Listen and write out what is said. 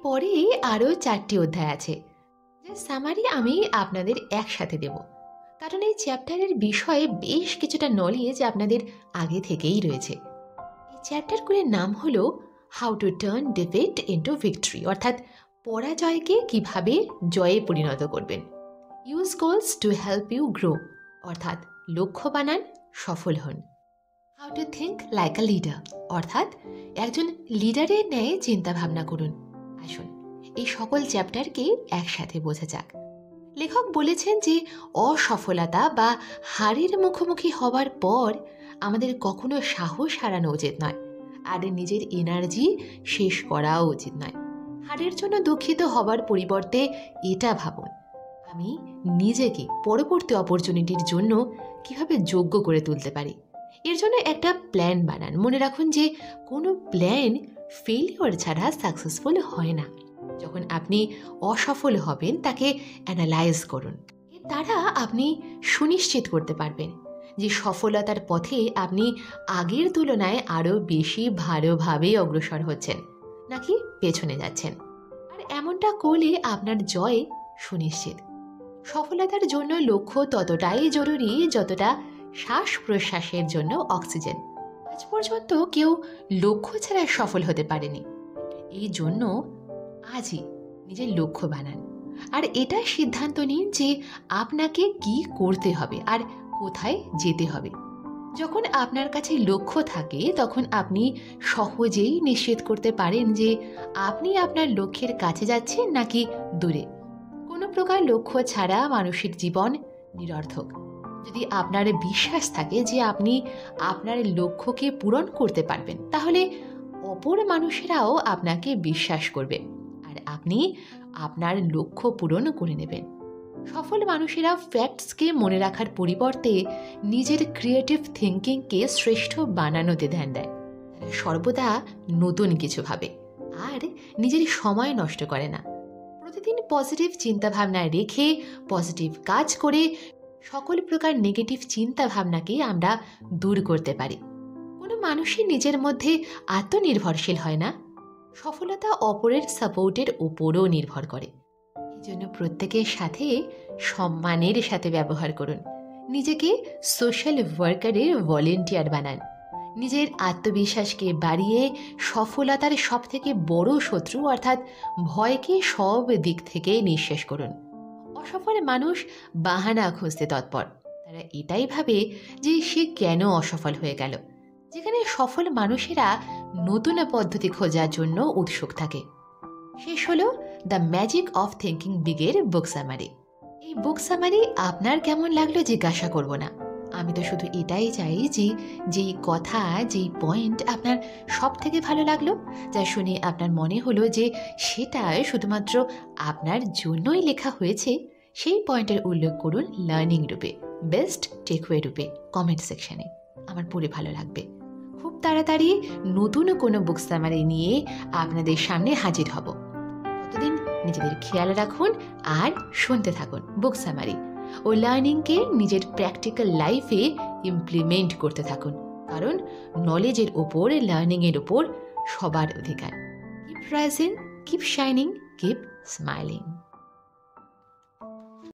এরপরে আরও 4টি অধ্যায় আছে, যে সামারি আমি আপনাদের একসাথে দেব, কারণ এই চ্যাপ্টারের বিষয়ে বেশ কিছুটা নলেজ আপনাদের আগে থেকেই রয়েছে। এই চ্যাপ্টারগুলির নাম হলো how to turn defeat into victory, অর্থাৎ পরাজয়কে কিভাবে জয়ে পরিণত করবেন। Use goals to help you grow, অর্থাৎ লক্ষ্য বানান, সফল হন। How to think like a leader, অর্থাৎ একজন লিডারের ন্যায় চিন্তা ভাবনা করুন। আসুন এই সকল চ্যাপ্টারকে একসাথে বোঝা যাক। লেখক বলেছেন যে অসফলতা বা হারের মুখোমুখি হবার পর আমাদের কখনো সাহস হারানো উচিত নয়, আর নিজের এনার্জি শেষ করাও উচিত নয়। হারের জন্য দুঃখিত হবার পরিবর্তে এটা ভাবুন, আমি নিজেকে পরবর্তী অপরচুনিটির জন্য কিভাবে যোগ্য করে তুলতে পারি। এর জন্য একটা প্ল্যান বানান। মনে রাখুন যে কোনো প্ল্যান ফেলিওর ছাড়া সাকসেসফুল হয় না। যখন আপনি অসফল হবেন তাকে অ্যানালাইজ করুন। এর দ্বারা আপনি সুনিশ্চিত করতে পারবেন যে সফলতার পথে আপনি আগের তুলনায় আরও বেশি ভালোভাবে অগ্রসর হচ্ছেন নাকি পেছনে যাচ্ছেন। আর এমনটা করলে আপনার জয় সুনিশ্চিত। সফলতার জন্য লক্ষ্য ততটাই জরুরি যতটা শ্বাস প্রশ্বাসের জন্য অক্সিজেন। আজ পর্যন্ত কেউ লক্ষ্য ছাড়া সফল হতে পারেনি। এই জন্য আজই নিজের লক্ষ্য বানান, আর এটা সিদ্ধান্ত নিন যে আপনাকে কি করতে হবে আর কোথায় যেতে হবে। যখন আপনার কাছে লক্ষ্য থাকে তখন আপনি সহজেই নিশ্চিত করতে পারেন যে আপনি আপনার লক্ষ্যের কাছে যাচ্ছেন নাকি দূরে। কোনো প্রকার লক্ষ্য ছাড়া মানুষের জীবন নিরর্থক। যদি আপনার বিশ্বাস থাকে যে আপনি আপনার লক্ষ্যকে পূরণ করতে পারবেন, তাহলে অপর মানুষেরাও আপনাকে বিশ্বাস করবে আর আপনি আপনার লক্ষ্য পূরণ করে নেবেন। সফল মানুষেরা ফ্যাক্টসকে মনে রাখার পরিবর্তে নিজের ক্রিয়েটিভ থিঙ্কিংকে শ্রেষ্ঠ বানানোতে ধ্যান দেয়। তারা সর্বদা নতুন কিছু ভাবে আর নিজের সময় নষ্ট করে না। প্রতিদিন পজিটিভ চিন্তাভাবনা রেখে পজিটিভ কাজ করে সকল প্রকার নেগেটিভ চিন্তাভাবনাকে আমরা দূর করতে পারি। কোনো মানুষই নিজের মধ্যে আত্মনির্ভরশীল হয় না, সফলতা অপরের সাপোর্টের উপরও নির্ভর করে। এই জন্য প্রত্যেকের সাথে সম্মানের সাথে ব্যবহার করুন। নিজেকে সোশ্যাল ওয়ার্কারের ভলেন্টিয়ার বানান। নিজের আত্মবিশ্বাসকে বাড়িয়ে সফলতার সবথেকে বড় শত্রু অর্থাৎ ভয়কে সব দিক থেকে নিঃশেষ করুন। অসফল মানুষ বাহানা খুঁজতে তৎপর। তারা এটাই ভাবে যে সে কেন অসফল হয়ে গেল, যেখানে সফল মানুষেরা নতুন পদ্ধতি খোঁজার জন্য উৎসুক থাকে। শেষ হলো দ্য ম্যাজিক অফ থিঙ্কিং বিগের বুক সামারি। এই বুক সামারি আপনার কেমন লাগলো জিজ্ঞাসা করব না, আমি তো শুধু এটাই চাই যে যেই কথা যেই পয়েন্ট আপনার সব থেকে ভালো লাগলো, যা শুনে আপনার মনে হলো যে সেটা শুধুমাত্র আপনার জন্যই লেখা হয়েছে, সেই পয়েন্টের উল্লেখ করুন লার্নিং রূপে, বেস্ট টেকওয়ে রূপে কমেন্ট সেকশনে। আমার পড়ে ভালো লাগবে। খুব তাড়াতাড়ি নতুন কোনো বুক সামারি নিয়ে আপনাদের সামনে হাজির হব। ততদিন নিজেদের খেয়াল রাখুন আর শুনতে থাকুন বুক সামারি ও লার্নিংকে নিজের প্র্যাকটিক্যাল লাইফে ইমপ্লিমেন্ট করতে থাকুন, কারণ নলেজের ওপর, লার্নিংয়ের ওপর সবার অধিকার। Keep rising, keep shining, keep smiling.